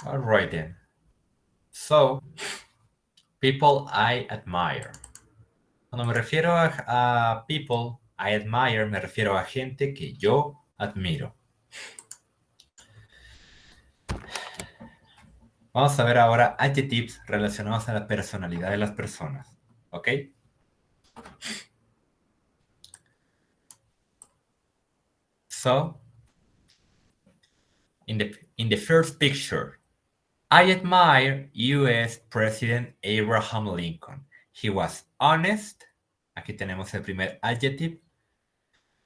All right then. So, people I admire. Cuando me refiero a people I admire, me refiero a gente que yo admiro. Vamos a ver ahora adjectives relacionados a la personalidad de las personas. ¿Ok? So, in the first picture, I admire U.S. President Abraham Lincoln. He was honest. Aquí tenemos el primer adjective.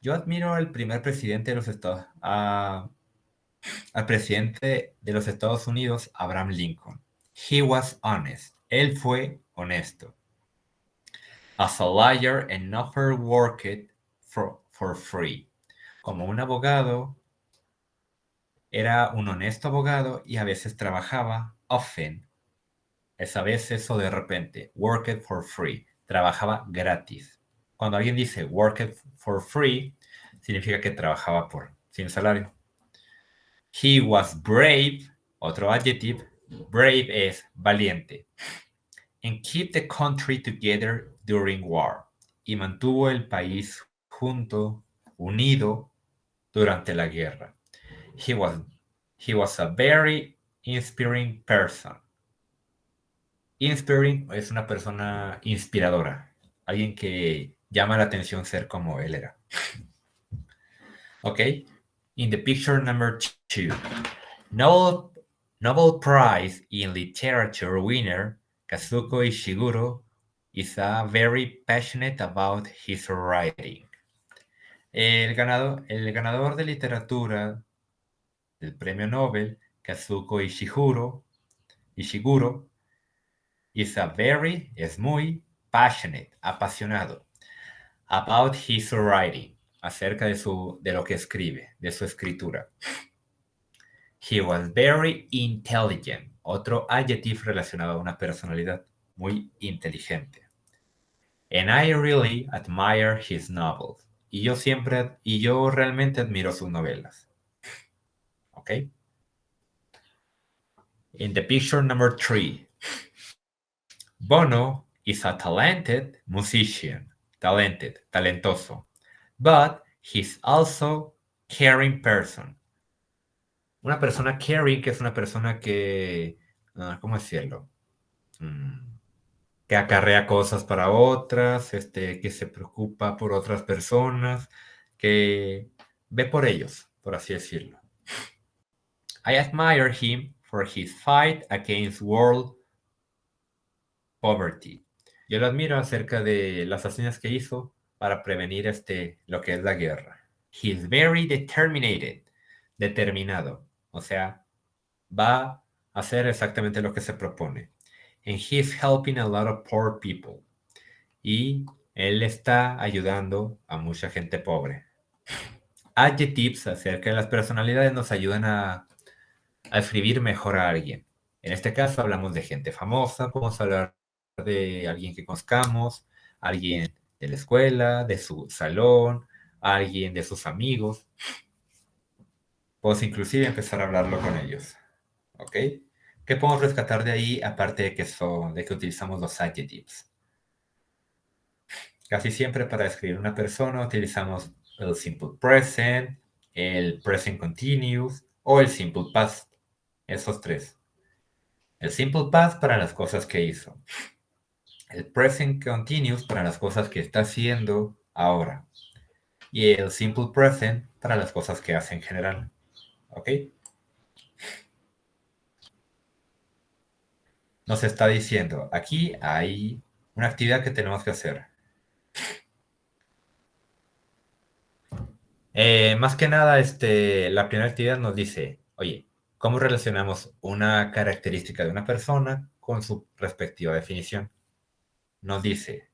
Yo admiro al primer presidente de los Estados al presidente de los Estados Unidos, Abraham Lincoln. He was honest. Él fue honesto. As a lawyer and never worked for free. Como un abogado, era un honesto abogado y a veces trabajaba, often, es a veces o de repente, worked for free, trabajaba gratis. Cuando alguien dice worked for free, significa que trabajaba sin salario. He was brave, otro adjective, brave es valiente. And keep the country together during war. Y mantuvo el país junto, unido, durante la guerra. He was a very inspiring person. Inspiring es una persona inspiradora, alguien que llama la atención ser como él era. Okay, in the picture number 2, Nobel Prize in Literature winner Kazuko Ishiguro is very passionate about his writing. El ganador de literatura del premio Nobel, Kazuko Ishiguro, es muy passionate, apasionado, about his writing, acerca de lo que escribe, de su escritura. He was very intelligent, otro adjetivo relacionado a una personalidad, muy inteligente. And I really admire his novels. Y yo realmente admiro sus novelas. Okay? In the picture number 3, Bono is a talented musician. Talentoso. But he's also caring person. Una persona caring, que es una persona que, ¿cómo decirlo? Que acarrea cosas para otras, que se preocupa por otras personas, que ve por ellos, por así decirlo. I admire him for his fight against world poverty. Yo lo admiro acerca de las hazañas que hizo para prevenir lo que es la guerra. He's very determinado. O sea, va a hacer exactamente lo que se propone. And he's helping a lot of poor people. Y él está ayudando a mucha gente pobre. Adjectives acerca de las personalidades nos ayudan a escribir mejor a alguien. En este caso hablamos de gente famosa, podemos hablar de alguien que conozcamos, alguien de la escuela, de su salón, alguien de sus amigos. Podemos inclusive empezar a hablarlo con ellos. ¿Ok? ¿Qué podemos rescatar de ahí aparte de que utilizamos los adjectives? Casi siempre para describir una persona utilizamos el simple present, el present continuous o el simple past. Esos tres. El simple past para las cosas que hizo. El present continuous para las cosas que está haciendo ahora. Y el simple present para las cosas que hace en general. ¿Ok? Nos está diciendo, aquí hay una actividad que tenemos que hacer. Más que nada, la primera actividad nos dice, oye, ¿cómo relacionamos una característica de una persona con su respectiva definición? Nos dice,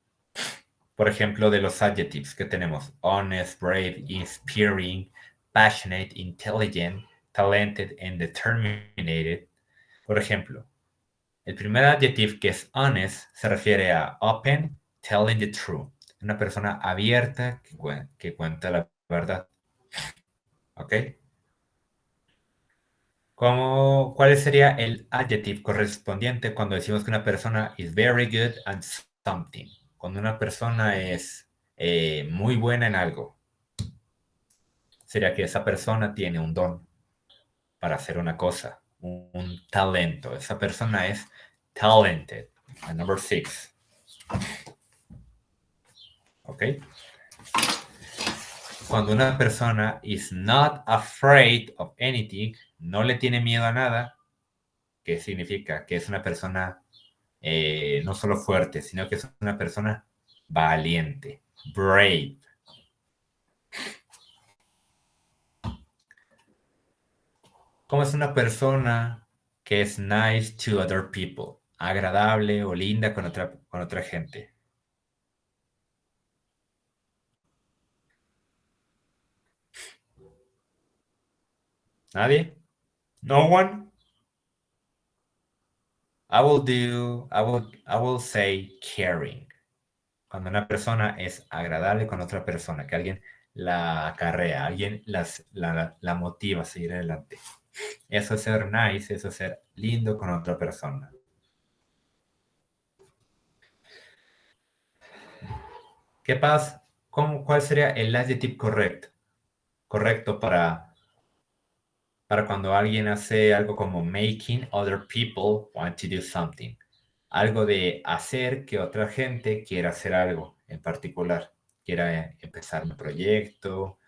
por ejemplo, de los adjectives que tenemos, honest, brave, inspiring, passionate, intelligent, talented, and determined. Por ejemplo, el primer adjetivo que es honest se refiere a open, telling the truth. Una persona abierta que cuenta la verdad. ¿Ok? ¿Cuál sería el adjetivo correspondiente cuando decimos que una persona is very good at something? Cuando una persona es muy buena en algo, sería que esa persona tiene un don para hacer una cosa, un talento. Esa persona es talented. Number 6. ¿Ok? Cuando una persona is not afraid of anything, no le tiene miedo a nada, ¿qué significa? Que es una persona no solo fuerte, sino que es una persona valiente, brave. ¿Cómo es una persona que es nice to other people? Agradable o linda con otra gente. ¿Nadie? No one? I will say caring. Cuando una persona es agradable con otra persona, que alguien la acarrea, alguien la motiva a seguir adelante. Eso es ser nice, eso es ser lindo con otra persona. ¿Qué pasa? ¿Cuál sería el adjetivo correcto para cuando alguien hace algo como making other people want to do something? Algo de hacer que otra gente quiera hacer algo en particular. Quiera empezar un proyecto,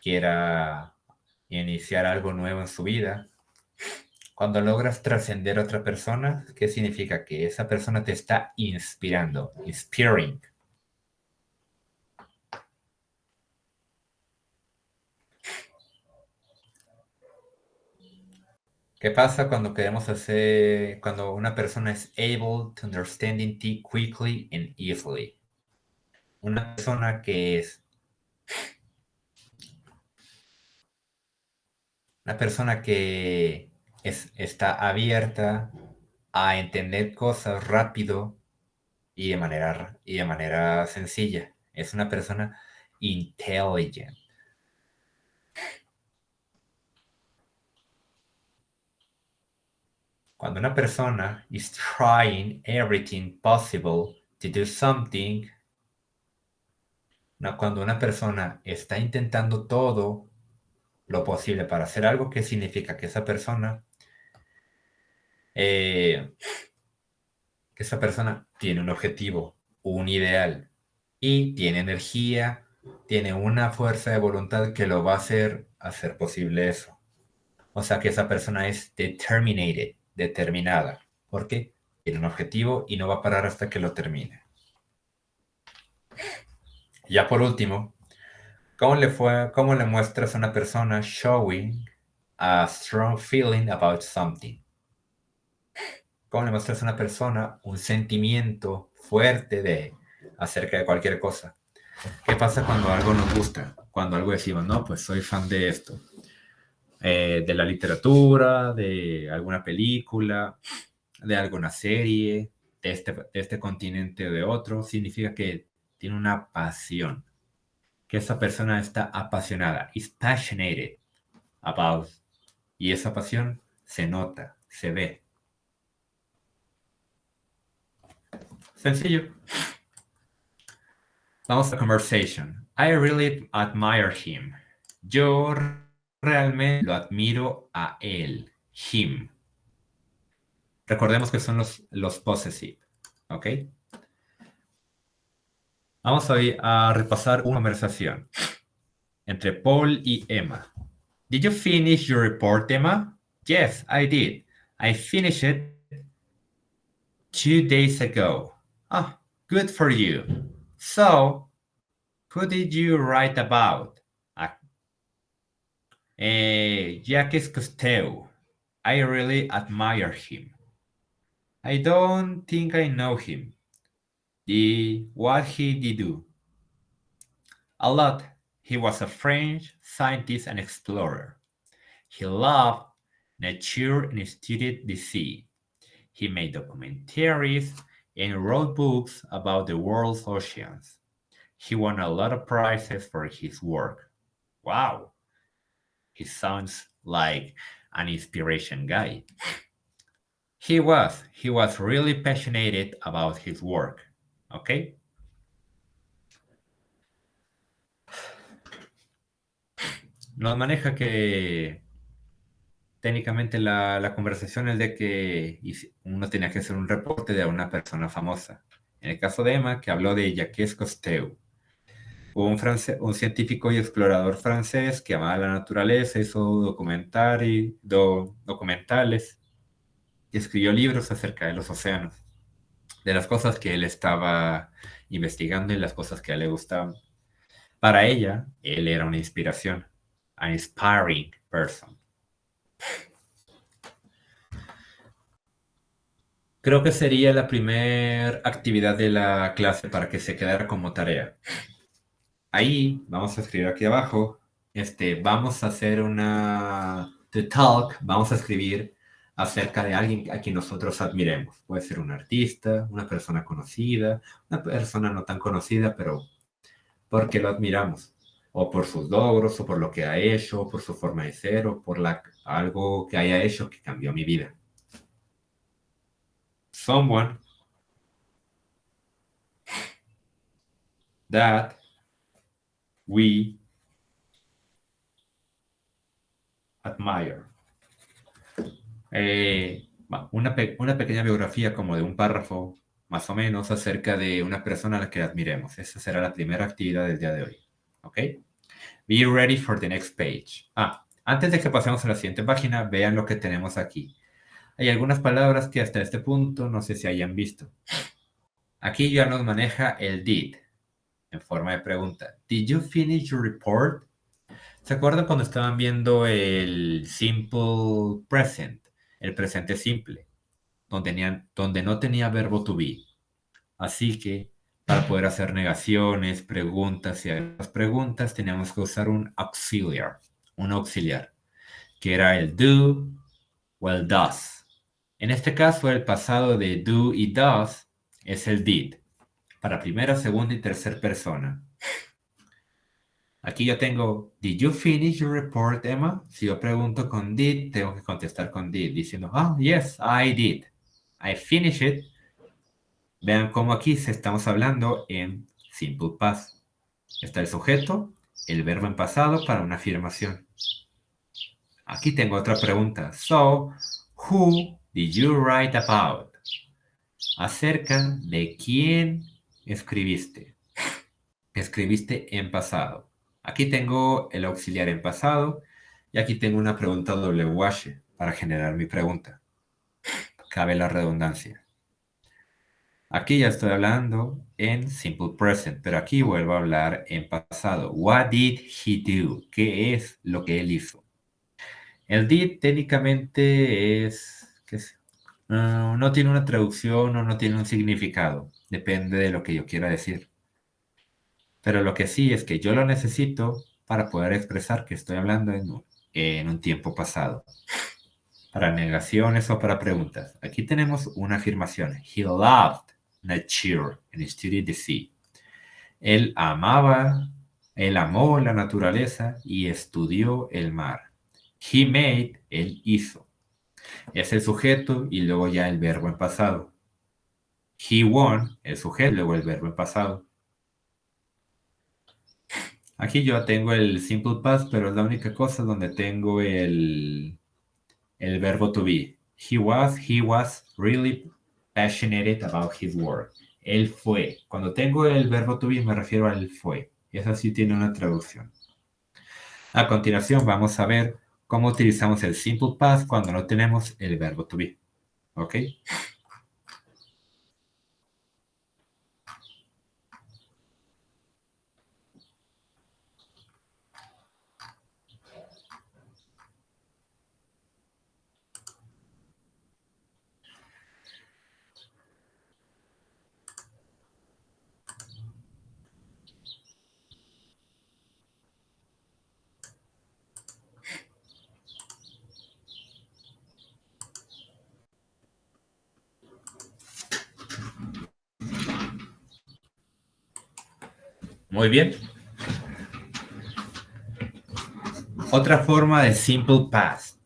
quiera iniciar algo nuevo en su vida. Cuando logras trascender a otra persona, ¿qué significa? Que esa persona te está inspirando, inspiring. ¿Qué pasa cuando una persona es able to understanding tea quickly and easily? Una persona que es una persona que está abierta a entender cosas rápido y de manera sencilla. Es una persona intelligent. Cuando una persona is trying everything possible to do something, cuando una persona está intentando todo lo posible para hacer algo, ¿qué significa? Eh, que esa persona tiene un objetivo, un ideal, y tiene energía, tiene una fuerza de voluntad que lo va a hacer posible eso. O sea que esa persona es determinada, porque tiene un objetivo y no va a parar hasta que lo termine. Ya por último, cómo le muestras a una persona showing a strong feeling about something? ¿Cómo le muestras a una persona un sentimiento fuerte acerca de cualquier cosa? ¿Qué pasa cuando algo nos gusta? Cuando algo decimos, no, pues soy fan de esto. De la literatura, de alguna película, de alguna serie, de este continente o de otro, significa que tiene una pasión, que esa persona está apasionada, is passionate about, y esa pasión se nota, se ve. Sencillo. Vamos a conversation. I really admire him. Yo realmente lo admiro a él. Him. Recordemos que son los possessive. ¿Ok? Vamos hoy a repasar una conversación entre Paul y Emma. Did you finish your report, Emma? Yes, I did. I finished it 2 days ago. Ah, good for you. So, who did you write about? Jacques Cousteau. I really admire him. I don't think I know him. What he did do? A lot. He was a French scientist and explorer. He loved nature and studied the sea. He made documentaries and wrote books about the world's oceans. He won a lot of prizes for his work. Wow, he sounds like an inspiration guy. He was really passionate about his work. ¿Ok? Nos maneja que técnicamente la conversación es de que uno tenía que hacer un reporte de una persona famosa. En el caso de Emma, que habló de Jacques Cousteau, un científico y explorador francés que amaba la naturaleza, hizo documentales y escribió libros acerca de los océanos, de las cosas que él estaba investigando y las cosas que a él le gustaban. Para ella, él era una inspiración, an inspiring person. Creo que sería la primera actividad de la clase para que se quedara como tarea. Ahí vamos a escribir aquí abajo, vamos a hacer the talk, vamos a escribir acerca de alguien a quien nosotros admiremos. Puede ser un artista, una persona conocida, una persona no tan conocida, pero porque lo admiramos. O por sus logros, o por lo que ha hecho, o por su forma de ser, o por algo que haya hecho que cambió mi vida. Someone that we admire. Una pequeña biografía como de un párrafo, más o menos, acerca de una persona a la que admiremos. Esa será la primera actividad del día de hoy. ¿Ok? Be ready for the next page. Antes de que pasemos a la siguiente página, vean lo que tenemos aquí. Hay algunas palabras que hasta este punto no sé si hayan visto. Aquí ya nos maneja el did, en forma de pregunta. Did you finish your report? ¿Se acuerdan cuando estaban viendo el simple present, el presente simple, donde no tenía verbo to be? Así que para poder hacer negaciones, preguntas y las preguntas teníamos que usar un auxiliar, que era el do o el does. En este caso, el pasado de do y does es el did, para primera, segunda y tercera persona. Aquí yo tengo, did you finish your report, Emma? Si yo pregunto con did, tengo que contestar con did, diciendo, yes, I did. I finished it. Vean cómo aquí estamos hablando en simple past. Está el sujeto, el verbo en pasado para una afirmación. Aquí tengo otra pregunta. So, who did you write about? Acerca de quién escribiste. Escribiste en pasado. Aquí tengo el auxiliar en pasado y aquí tengo una pregunta WH para generar mi pregunta. Cabe la redundancia. Aquí ya estoy hablando en simple present, pero aquí vuelvo a hablar en pasado. What did he do? ¿Qué es lo que él hizo? El did técnicamente no tiene una traducción o no tiene un significado. Depende de lo que yo quiera decir. Pero lo que sí es que yo lo necesito para poder expresar que estoy hablando en un tiempo pasado. Para negaciones o para preguntas. Aquí tenemos una afirmación. He loved nature and studied the sea. Él amó la naturaleza y estudió el mar. He made, él hizo. Es el sujeto y luego ya el verbo en pasado. He won, el sujeto y luego el verbo en pasado. Aquí yo tengo el simple past, pero es la única cosa donde tengo el verbo to be. He was really passionate about his work. Él fue. Cuando tengo el verbo to be me refiero al fue. Y eso sí tiene una traducción. A continuación vamos a ver cómo utilizamos el simple past cuando no tenemos el verbo to be. ¿Ok? Muy bien. Otra forma de simple past.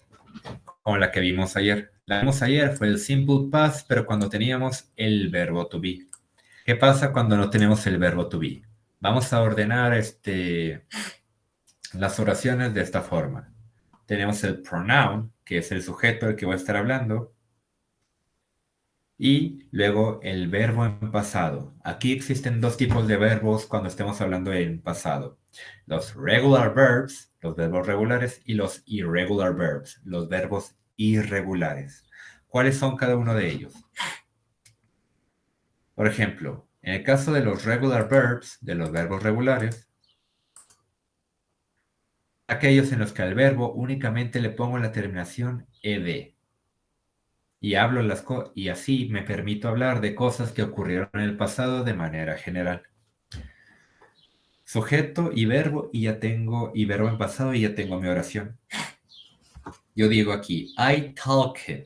como la que vimos ayer. La que vimos ayer fue el simple past, pero cuando teníamos el verbo to be. ¿Qué pasa cuando no tenemos el verbo to be? Vamos a ordenar las oraciones de esta forma. Tenemos el pronoun, que es el sujeto del que voy a estar hablando, y luego el verbo en pasado. Aquí existen dos tipos de verbos cuando estemos hablando en pasado. Los regular verbs, los verbos regulares, y los irregular verbs, los verbos irregulares. ¿Cuáles son cada uno de ellos? Por ejemplo, en el caso de los regular verbs, de los verbos regulares, aquellos en los que al verbo únicamente le pongo la terminación ed y hablo y así me permito hablar de cosas que ocurrieron en el pasado de manera general. Sujeto y verbo y verbo en pasado y ya tengo mi oración. Yo digo aquí, I talked.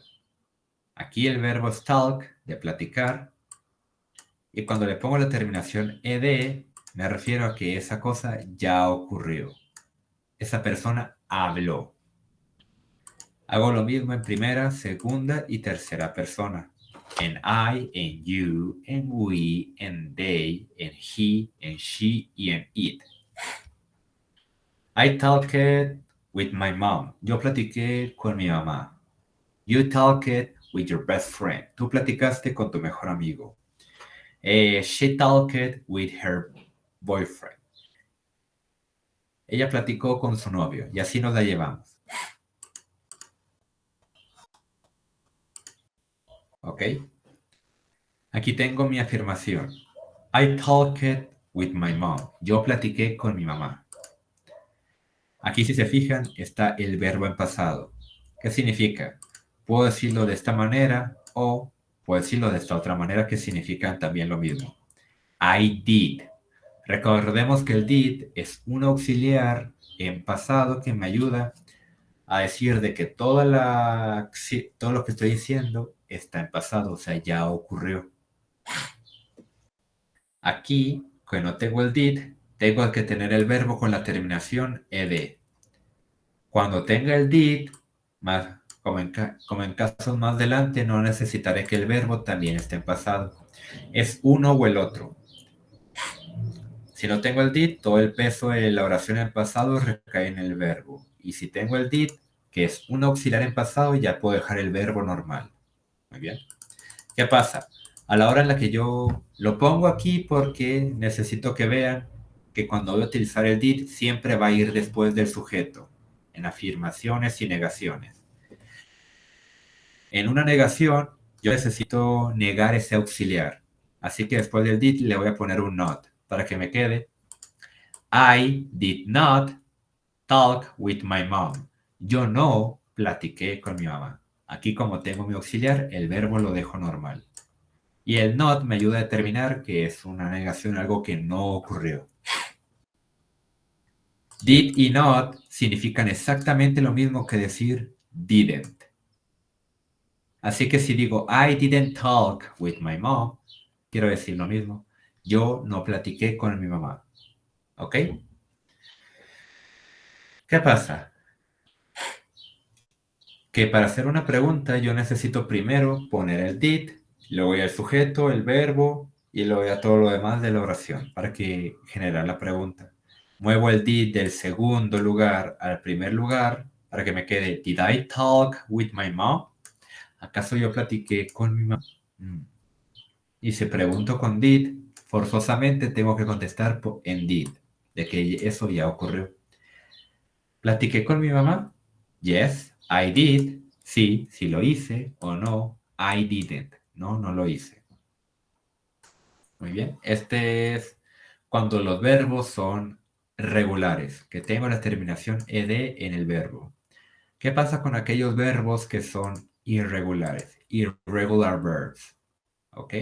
Aquí el verbo es talk, de platicar, y cuando le pongo la terminación ed, me refiero a que esa cosa ya ocurrió. Esa persona habló. Hago lo mismo en primera, segunda y tercera persona. En I, en you, en we, en they, en he, en she y en it. I talked with my mom. Yo platiqué con mi mamá. You talked with your best friend. Tú platicaste con tu mejor amigo. She talked with her boyfriend. Ella platicó con su novio y así nos la llevamos. ¿Ok? Aquí tengo mi afirmación. I talked with my mom. Yo platiqué con mi mamá. Aquí, si se fijan, está el verbo en pasado. ¿Qué significa? Puedo decirlo de esta manera o puedo decirlo de esta otra manera que significan también lo mismo. I did. Recordemos que el did es un auxiliar en pasado que me ayuda a decir de que todo lo que estoy diciendo está en pasado, o sea, ya ocurrió. Aquí, que no tengo el did, tengo que tener el verbo con la terminación ed. Cuando tenga el did, como en casos más adelante, no necesitaré que el verbo también esté en pasado. Es uno o el otro. Si no tengo el did, todo el peso de la oración en pasado recae en el verbo. Y si tengo el did, que es un auxiliar en pasado, ya puedo dejar el verbo normal. Muy bien. ¿Qué pasa? A la hora en la que yo lo pongo aquí porque necesito que vean que cuando voy a utilizar el did siempre va a ir después del sujeto, en afirmaciones y negaciones. En una negación yo necesito negar ese auxiliar. Así que después del did le voy a poner un not para que me quede I did not talk with my mom. Yo no platiqué con mi mamá. Aquí como tengo mi auxiliar, el verbo lo dejo normal. Y el not me ayuda a determinar que es una negación, algo que no ocurrió. Did y not significan exactamente lo mismo que decir didn't. Así que si digo I didn't talk with my mom, quiero decir lo mismo. Yo no platiqué con mi mamá. ¿Ok? ¿Qué pasa? Que para hacer una pregunta yo necesito primero poner el did, luego voy al sujeto, el verbo y luego a todo lo demás de la oración para que generar la pregunta. Muevo el did del segundo lugar al primer lugar para que me quede Did I talk with my mom? ¿Acaso yo platiqué con mi mamá? Y si pregunto con did, forzosamente tengo que contestar en did, de que eso ya ocurrió. ¿Platiqué con mi mamá? Yes, I did. Sí, sí lo hice. O no, I didn't. No, no lo hice. Muy bien. Este es cuando los verbos son regulares, que tengo la terminación ed en el verbo. ¿Qué pasa con aquellos verbos que son irregulares? Irregular verbs. ¿Ok?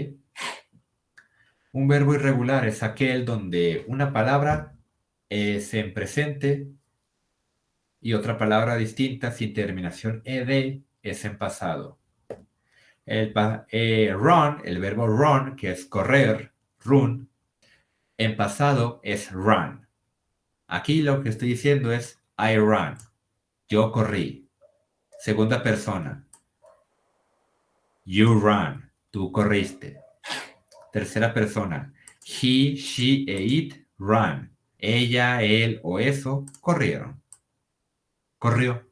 Un verbo irregular es aquel donde una palabra es en presente y otra palabra distinta sin terminación ed es en pasado. Run, el verbo run, que es correr, run, en pasado es run. Aquí lo que estoy diciendo es I ran, yo corrí. Segunda persona. You ran. Tú corriste. Tercera persona. He, she e it ran. Ella, él o eso corrieron. Corrió.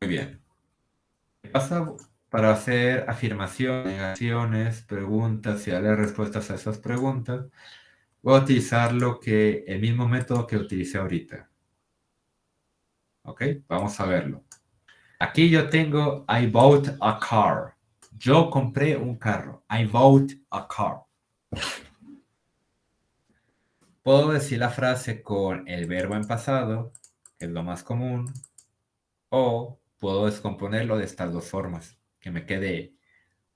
Muy bien. ¿Qué pasa para hacer afirmaciones, negaciones, preguntas y darle respuestas a esas preguntas? Voy a utilizar el mismo método que utilicé ahorita. ¿Ok? Vamos a verlo. Aquí yo tengo I bought a car. Yo compré un carro. I bought a car. Puedo decir la frase con el verbo en pasado, que es lo más común, o puedo descomponerlo de estas dos formas, que me quede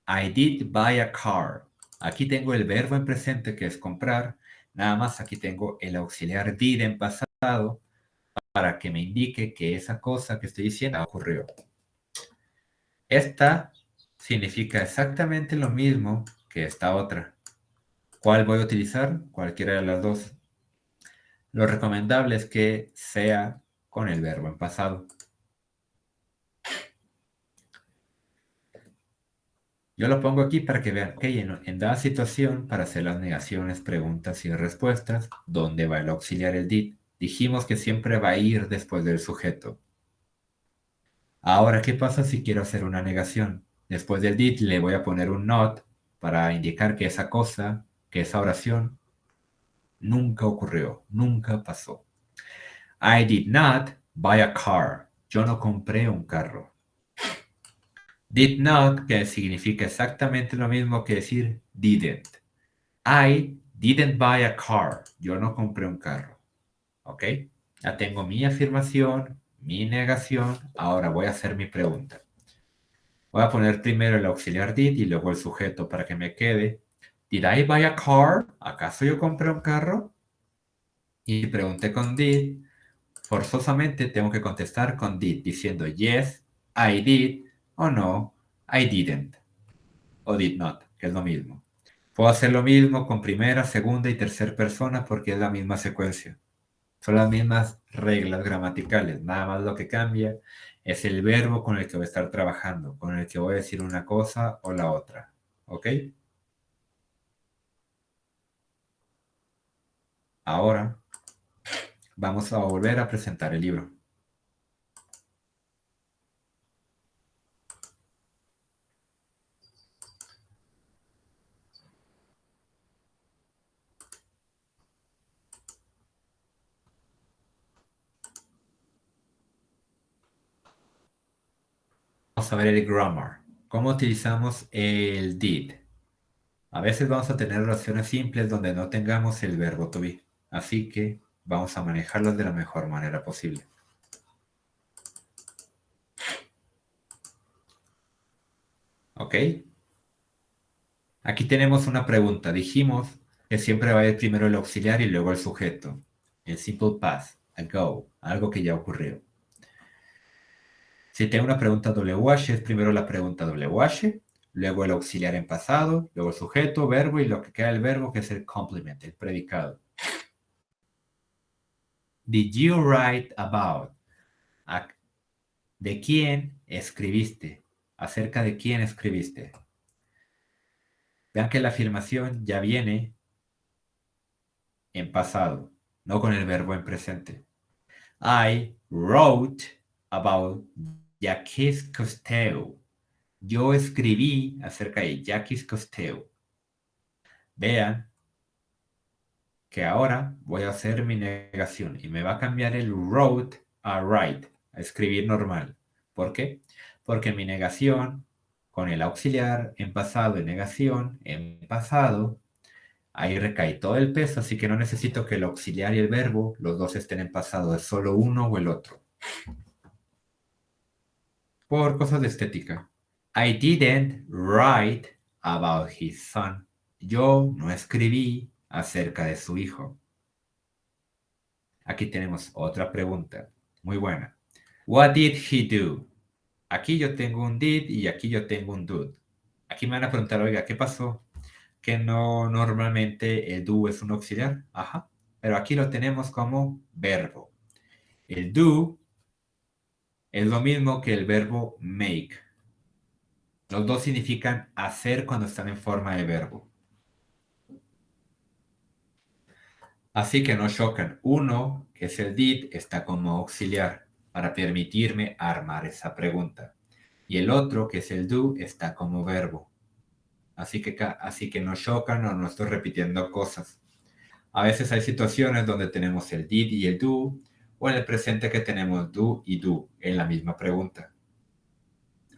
I did buy a car. Aquí tengo el verbo en presente, que es comprar. Nada más aquí tengo el auxiliar did en pasado para que me indique que esa cosa que estoy diciendo ocurrió. Esta significa exactamente lo mismo que esta otra. ¿Cuál voy a utilizar? Cualquiera de las dos. Lo recomendable es que sea con el verbo en pasado. Yo lo pongo aquí para que vean que en dada situación, para hacer las negaciones, preguntas y respuestas, ¿dónde va el auxiliar el did? Dijimos que siempre va a ir después del sujeto. Ahora, ¿qué pasa si quiero hacer una negación? Después del did le voy a poner un not para indicar que esa cosa, que esa oración, nunca ocurrió, nunca pasó. I did not buy a car. Yo no compré un carro. Did not, que significa exactamente lo mismo que decir didn't. I didn't buy a car. Yo no compré un carro. ¿Ok? Ya tengo mi afirmación, mi negación. Ahora voy a hacer mi pregunta. Voy a poner primero el auxiliar did y luego el sujeto para que me quede. Did I buy a car? ¿Acaso yo compré un carro? Y pregunté con did. Forzosamente tengo que contestar con did diciendo yes, I did o no, I didn't o did not, que es lo mismo. Puedo hacer lo mismo con primera, segunda y tercera persona porque es la misma secuencia. Son las mismas reglas gramaticales. Nada más lo que cambia es el verbo con el que voy a estar trabajando, con el que voy a decir una cosa o la otra. ¿Ok? Ahora vamos a volver a presentar el libro. Vamos a ver el grammar. ¿Cómo utilizamos el did? A veces vamos a tener oraciones simples donde no tengamos el verbo to be. Así que vamos a manejarlas de la mejor manera posible. ¿Ok? Aquí tenemos una pregunta. Dijimos que siempre va a ir primero el auxiliar y luego el sujeto. El simple past, a go, algo que ya ocurrió. Si tengo una pregunta WH, es primero la pregunta WH, luego el auxiliar en pasado, luego el sujeto, verbo y lo que queda del verbo que es el complement, el predicado. Did you write about? ¿De quién escribiste? ¿Acerca de quién escribiste? Vean que la afirmación ya viene en pasado, no con el verbo en presente. I wrote about Jacques Cousteau. Yo escribí acerca de Jacques Cousteau. Vean que ahora voy a hacer mi negación y me va a cambiar el wrote a write, a escribir normal. ¿Por qué? Porque mi negación con el auxiliar en pasado y negación en pasado, ahí recae todo el peso, así que no necesito que el auxiliar y el verbo, los dos estén en pasado, es solo uno o el otro. Por cosas de estética. I didn't write about his son. Yo no escribí acerca de su hijo. Aquí tenemos otra pregunta, muy buena. What did he do? Aquí yo tengo un did y aquí yo tengo un do. Aquí me van a preguntar, oiga, ¿qué pasó? Que no normalmente el do es un auxiliar. Ajá. pero aquí lo tenemos como verbo. El do es lo mismo que el verbo make. Los dos significan hacer cuando están en forma de verbo. Así que no chocan. Uno, que es el did, está como auxiliar para permitirme armar esa pregunta. Y el otro, que es el do, está como verbo. Así que no chocan o no estoy repitiendo cosas. A veces hay situaciones donde tenemos el did y el do, o en el presente que tenemos do y do en la misma pregunta.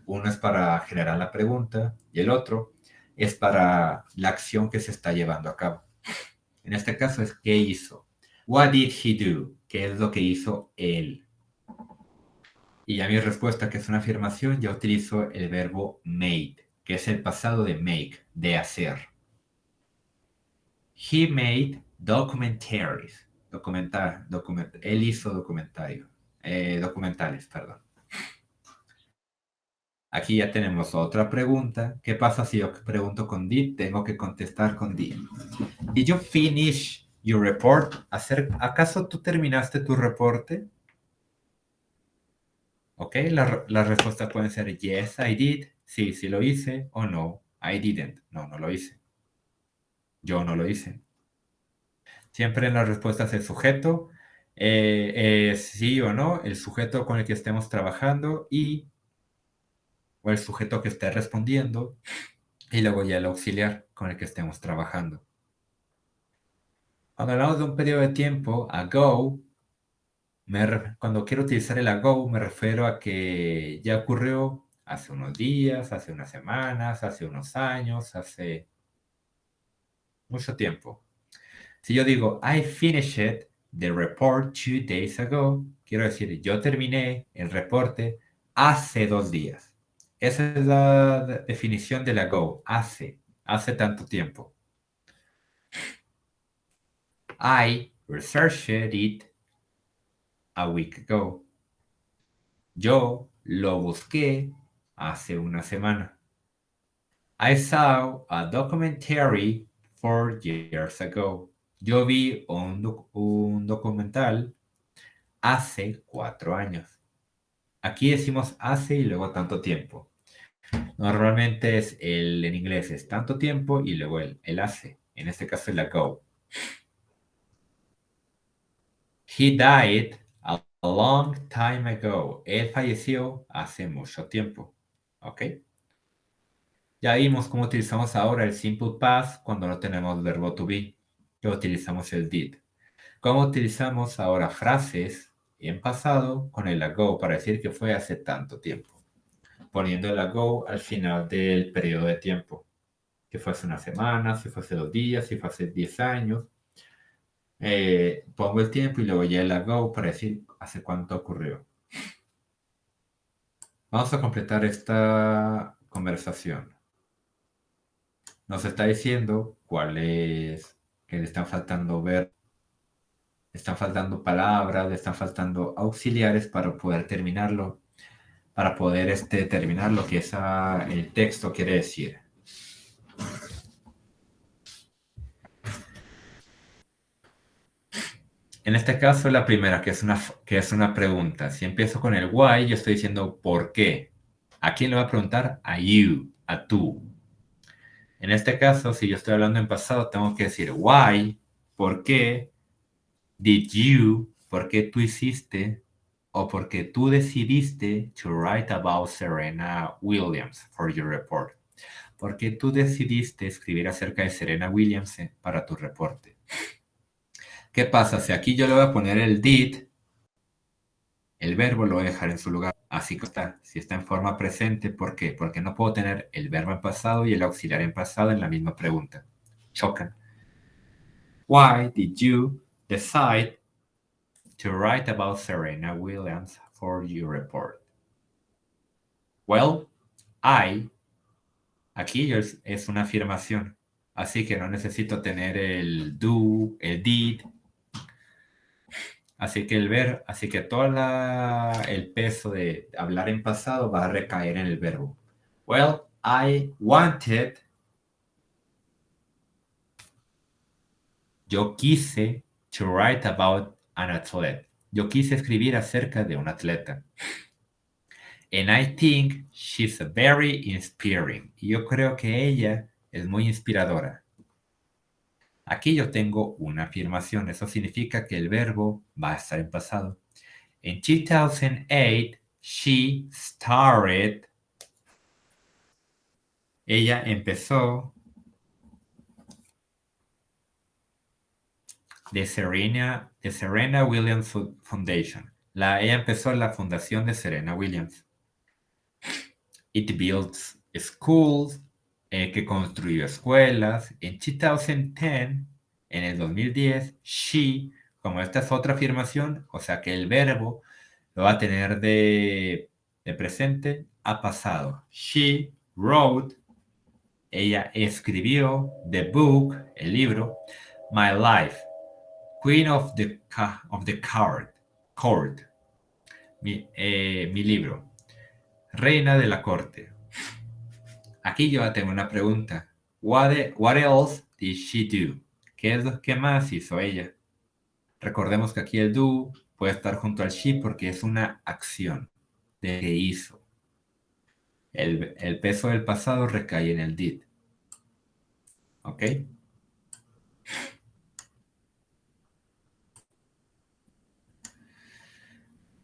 Uno es para generar la pregunta y el otro es para la acción que se está llevando a cabo. En este caso es ¿qué hizo? What did he do? ¿Qué es lo que hizo él? Y ya mi respuesta, que es una afirmación, ya utilizo el verbo made, que es el pasado de make, de hacer. He made documentaries. Él hizo documentales, perdón. Aquí ya tenemos otra pregunta. ¿Qué pasa si yo pregunto con did? Tengo que contestar con did. Did you finish your report? ¿Acaso tú terminaste tu reporte? Ok, las respuestas pueden ser yes, I did, sí, sí lo hice, o no, I didn't, no, no lo hice. Yo no lo hice. Siempre en las respuestas el sujeto, sí o no, el sujeto con el que estemos trabajando o el sujeto que esté respondiendo, y luego ya el auxiliar con el que estemos trabajando. Cuando hablamos de un periodo de tiempo, ago, cuando quiero utilizar el ago, me refiero a que ya ocurrió hace unos días, hace unas semanas, hace unos años, hace mucho tiempo. Si yo digo, I finished the report 2 days ago, quiero decir, yo terminé el reporte hace 2 días. Esa es la definición del ago, hace tanto tiempo. I researched it a week ago. Yo lo busqué hace una semana. I saw a documentary 4 years ago. Yo vi un documental hace 4 años. Aquí decimos hace y luego tanto tiempo. Normalmente en inglés es tanto tiempo y luego el hace. En este caso el ago. He died a long time ago. Él falleció hace mucho tiempo. ¿Ok? Ya vimos cómo utilizamos ahora el simple past cuando no tenemos verbo to be. Que utilizamos el did. ¿Cómo utilizamos ahora frases en pasado con el ago para decir que fue hace tanto tiempo? Poniendo el ago al final del periodo de tiempo. Si fue hace una semana, si fue hace 2 días, si fue hace 10 años. Pongo el tiempo y luego ya el ago para decir hace cuánto ocurrió. Vamos a completar esta conversación. Nos está diciendo que le están faltando le están faltando palabras, le están faltando auxiliares para poder terminarlo, para poder terminar lo que el texto quiere decir. En este caso, la primera, que es una pregunta. Si empiezo con el why, yo estoy diciendo ¿por qué? ¿A quién le va a preguntar? A you, a tú. En este caso, si yo estoy hablando en pasado, tengo que decir why, ¿por qué? Did you, ¿por qué tú hiciste? O porque tú decidiste to write about Serena Williams for your report. Porque tú decidiste escribir acerca de Serena Williams para tu reporte. ¿Qué pasa? Si aquí yo le voy a poner el did, el verbo lo voy a dejar en su lugar. Así que está. Si está en forma presente, ¿por qué? Porque no puedo tener el verbo en pasado y el auxiliar en pasado en la misma pregunta. Chocan. Why did you decide to write about Serena Williams for your report? Well, aquí es una afirmación. Así que no necesito tener el do, el did. Así que todo el peso de hablar en pasado va a recaer en el verbo. Well, I wanted. Yo quise to write about an athlete. Yo quise escribir acerca de un atleta. And I think she's very inspiring. Y yo creo que ella es muy inspiradora. Aquí yo tengo una afirmación. Eso significa que el verbo va a estar en pasado. In 2008, she started. Ella empezó the Serena Williams Foundation. Ella empezó la fundación de Serena Williams. It builds schools, que construyó escuelas. En 2010, en el 2010, she, como esta es otra afirmación, o sea que el verbo lo va a tener de presente a pasado. She wrote, ella escribió, the book, el libro, My Life, Queen of the Court, mi libro, Reina de la Corte. Aquí yo tengo una pregunta. What else did she do? ¿Qué más hizo ella? Recordemos que aquí el do puede estar junto al she porque es una acción de que hizo. El peso del pasado recae en el did. ¿Ok?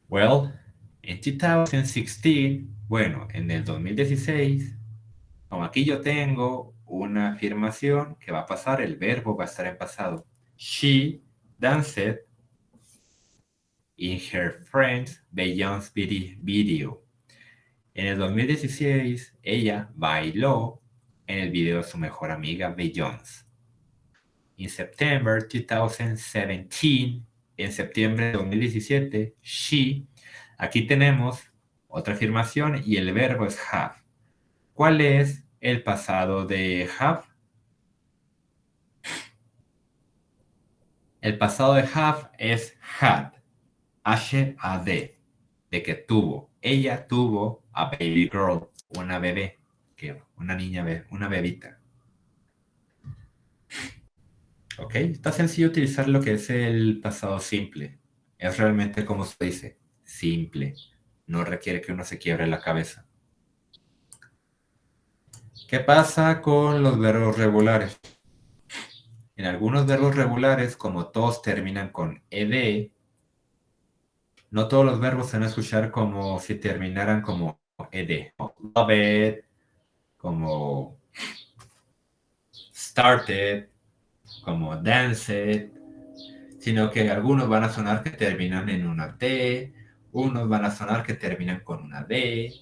Well, en 2016, bueno, en el 2016, como aquí yo tengo una afirmación que va a pasar, el verbo va a estar en pasado. She danced in her friend's Beyoncé video. En el 2016, ella bailó en el video de su mejor amiga Beyoncé. En September 2017, en septiembre de 2017, she, aquí tenemos otra afirmación y el verbo es have. ¿Cuál es el pasado de have? El pasado de have es had, H-A-D, de que tuvo. Ella tuvo a baby girl, una bebé, una niña, una bebita. ¿Ok? Está sencillo utilizar lo que es el pasado simple. Es realmente como se dice, simple. No requiere que uno se quiebre la cabeza. ¿Qué pasa con los verbos regulares? En algunos verbos regulares, como todos terminan con ed, no todos los verbos se van a escuchar como si terminaran como ed. Love it, como started, como danced, sino que algunos van a sonar que terminan en una T, unos van a sonar que terminan con una D,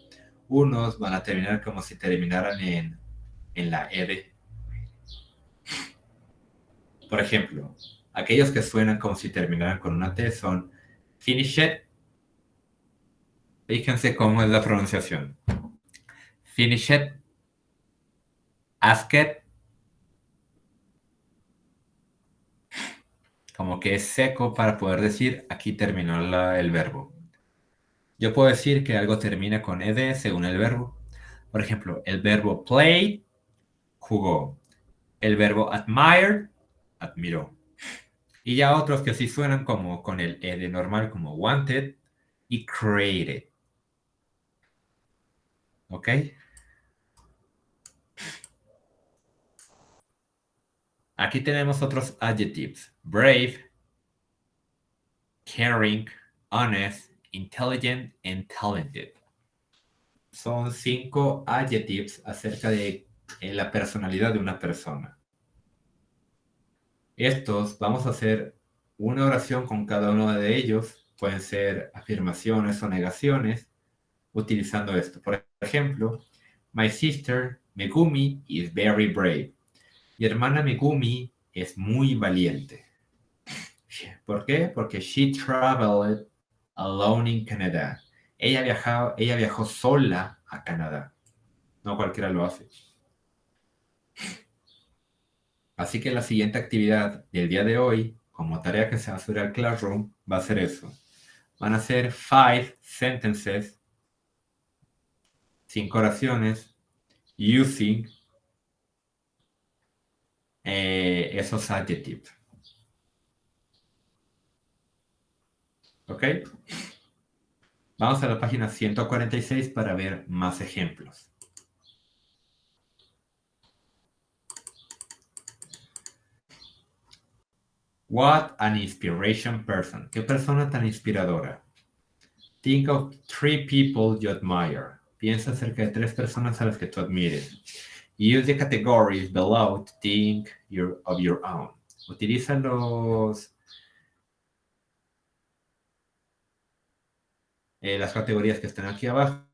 unos van a terminar como si terminaran en la ed. Por ejemplo, aquellos que suenan como si terminaran con una T son finished. Fíjense cómo es la pronunciación. Finished, asked, como que es seco para poder decir aquí terminó el verbo. Yo puedo decir que algo termina con ed según el verbo. Por ejemplo, el verbo play, jugó. El verbo admire, admiró. Y ya otros que sí suenan como con el ed normal, como wanted y created. ¿Ok? Aquí tenemos otros adjectives. Brave, caring, honest, intelligent, and talented. Son 5 adjectives acerca de la personalidad de una persona. Estos, vamos a hacer una oración con cada uno de ellos. Pueden ser afirmaciones o negaciones utilizando esto. Por ejemplo, my sister Megumi is very brave. Mi hermana Megumi es muy valiente. ¿Por qué? Porque she traveled alone in Canada. Ella viajó sola a Canadá. No cualquiera lo hace. Así que la siguiente actividad del día de hoy, como tarea que se va a hacer al Classroom, va a ser eso. Van a ser 5 sentences, 5 oraciones, using esos adjectives. ¿Ok? Vamos a la página 146 para ver más ejemplos. What an inspiration person. ¿Qué persona tan inspiradora? Think of 3 people you admire. Piensa acerca de 3 personas a las que tú admires. Use the categories below to think of your own. Utiliza las categorías que están aquí abajo.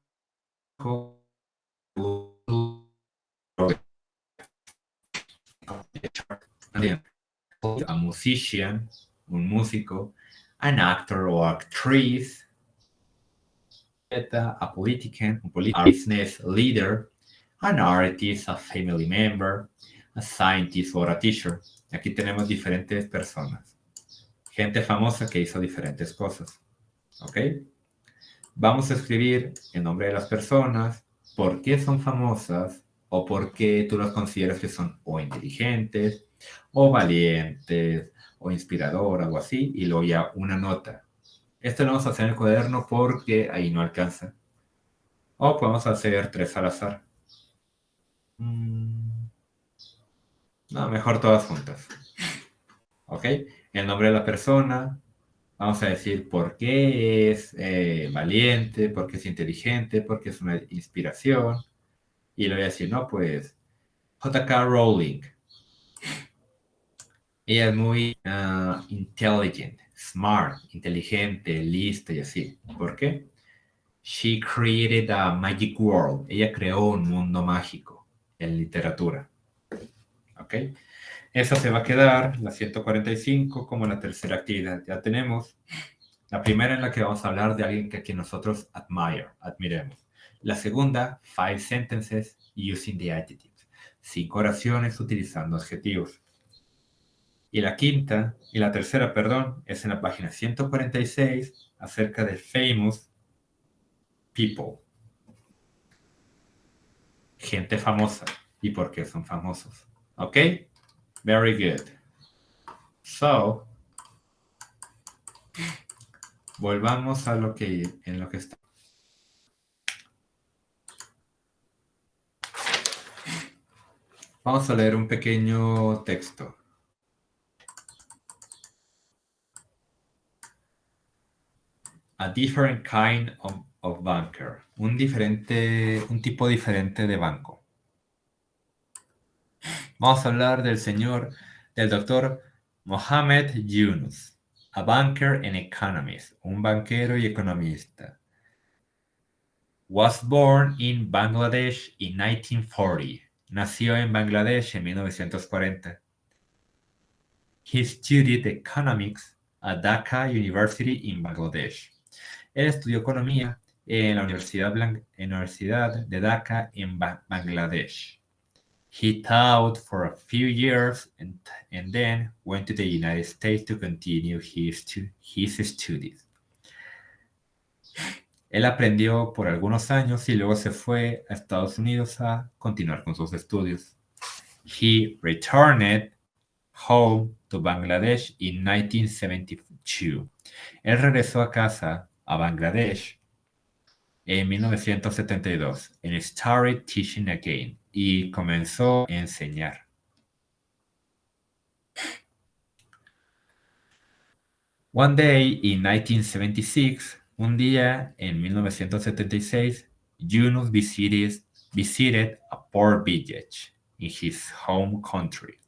A musician, un músico, an actor o actriz, a politician, a business leader, an artist, a family member, a scientist or a teacher. Aquí tenemos diferentes personas. Gente famosa que hizo diferentes cosas. ¿Ok? Vamos a escribir el nombre de las personas, por qué son famosas o por qué tú las consideras que son o inteligentes o valientes o inspiradoras o así, y luego ya una nota. Esto lo vamos a hacer en el cuaderno porque ahí no alcanza. O podemos hacer 3 al azar. No, mejor todas juntas. ¿Ok? El nombre de la persona. Vamos a decir por qué es valiente, por qué es inteligente, por qué es una inspiración. Y le voy a decir, no, pues J.K. Rowling. Ella es muy intelligent, smart, inteligente, lista y así. ¿Por qué? She created a magic world. Ella creó un mundo mágico en literatura. ¿Ok? Esa se va a quedar, la 145, como la tercera actividad. Ya tenemos la primera en la que vamos a hablar de alguien que nosotros admiremos. La segunda, 5 sentences using the adjectives. 5 oraciones utilizando adjetivos. Y la quinta, y la tercera, perdón, es en la página 146 acerca de famous people. Gente famosa y por qué son famosos. ¿Ok? Very good. So, volvamos a en lo que está. Vamos a leer un pequeño texto. A different kind of banker. Un tipo diferente de banco. Vamos a hablar del doctor Mohamed Yunus, a banker and economist, un banquero y economista. Was born in Bangladesh in 1940. Nació en Bangladesh en 1940. He studied economics at Dhaka University in Bangladesh. Él estudió economía en la Universidad de Dhaka en Bangladesh. He taught for a few years and then went to the United States to continue his studies. Él aprendió por algunos años y luego se fue a Estados Unidos a continuar con sus estudios. He returned home to Bangladesh in 1972. Él regresó a casa, a Bangladesh, en 1972 and started teaching again, y comenzó a enseñar. One day in 1976, un día en 1976, Yunus visited a poor village in his home country.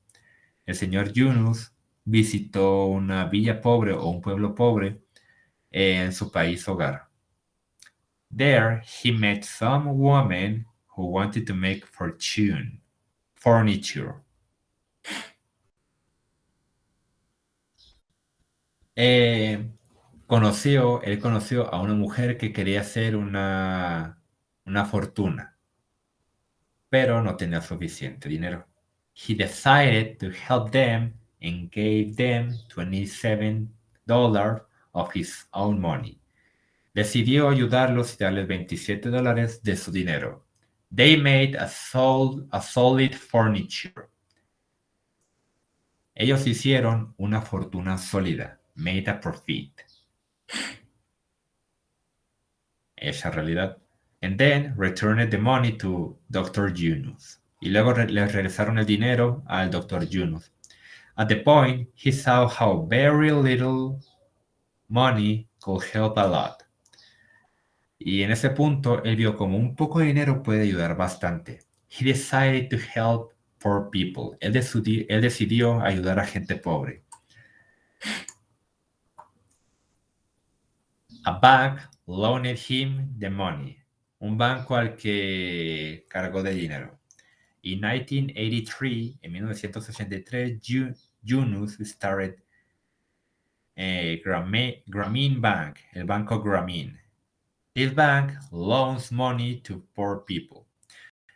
El señor Yunus visitó una villa pobre o un pueblo pobre en su país hogar. There, he met some woman who wanted to make furniture. Él conoció a una mujer que quería hacer una fortuna, pero no tenía suficiente dinero. He decided to help them and gave them $27 of his own money. Decidió ayudarlos y darles $27 de su dinero. They made a solid furniture. Ellos hicieron una fortuna sólida. Made a profit. Esa realidad. And then returned the money to Dr. Yunus. Y luego le regresaron el dinero al Dr. Yunus. At the point, he saw how very little money could help a lot. Y en ese punto, él vio como un poco de dinero puede ayudar bastante. He decided to help poor people. Él decidió ayudar a gente pobre. A bank loaned him the money. Un banco al que cargó de dinero. In 1983, en 1983, Yunus started Grameen Bank, el banco Grameen. This bank loans money to poor people.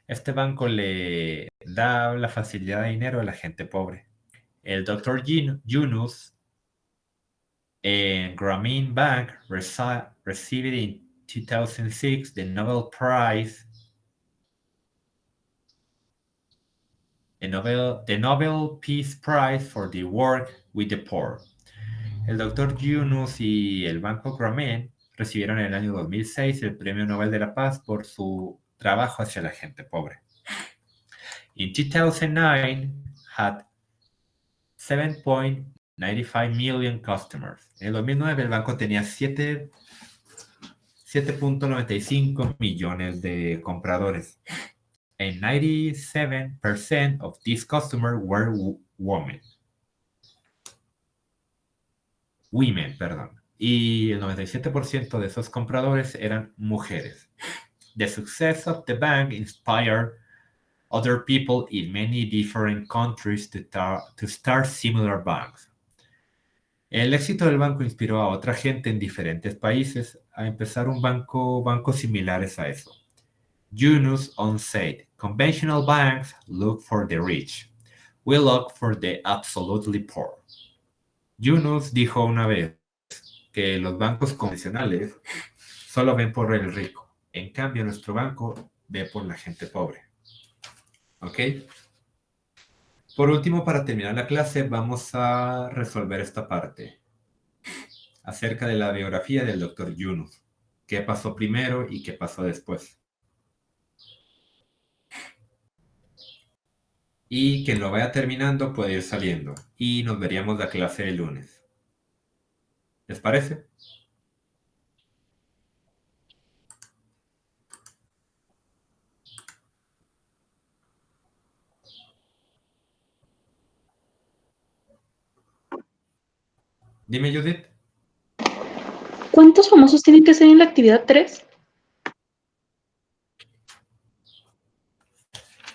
Este banco le da la facilidad de dinero a la gente pobre. El Dr. Yunus en Grameen Bank received in 2006 the Nobel Prize, the Nobel Peace Prize for the work with the poor. El Dr. Yunus y el Banco Grameen recibieron en el año 2006 el Premio Nobel de la Paz por su trabajo hacia la gente pobre. In 2009, had 7.95 million customers. En el 2009 el banco tenía 7.95 millones de compradores. And 97% of these customers were women. Y el 97% de esos compradores eran mujeres. The success of the bank inspired other people in many different countries to start similar banks. El éxito del banco inspiró a otra gente en diferentes países a empezar bancos similares a eso. Yunus once said, conventional banks look for the rich. We look for the absolutely poor. Yunus dijo una vez que los bancos convencionales solo ven por el rico. En cambio, nuestro banco ve por la gente pobre. ¿Ok? Por último, para terminar la clase, vamos a resolver esta parte acerca de la biografía del Dr. Yunus. ¿Qué pasó primero y qué pasó después? Y quien lo vaya terminando puede ir saliendo. Y nos veríamos la clase el lunes. ¿Les parece? Dime, Judith. ¿Cuántos famosos tienen que ser en la actividad 3?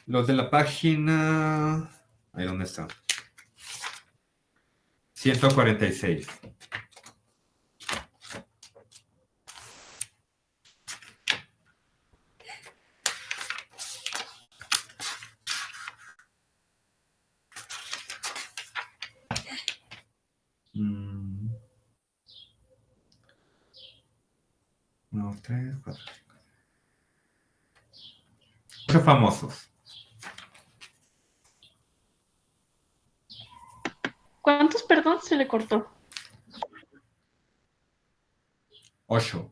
Los de la página... ¿Ahí dónde está? 146. Uno, tres, cuatro, cinco. 8 famosos. ¿Cuántos, perdón, se le cortó? 8.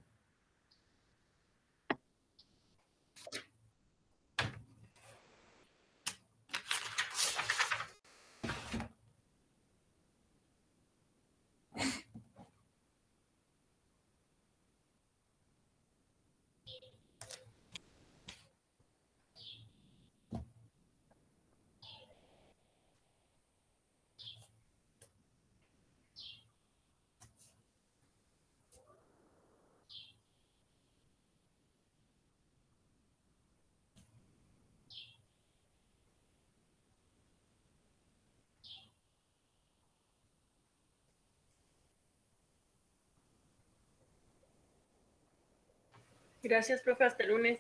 Gracias, profe. Hasta el lunes.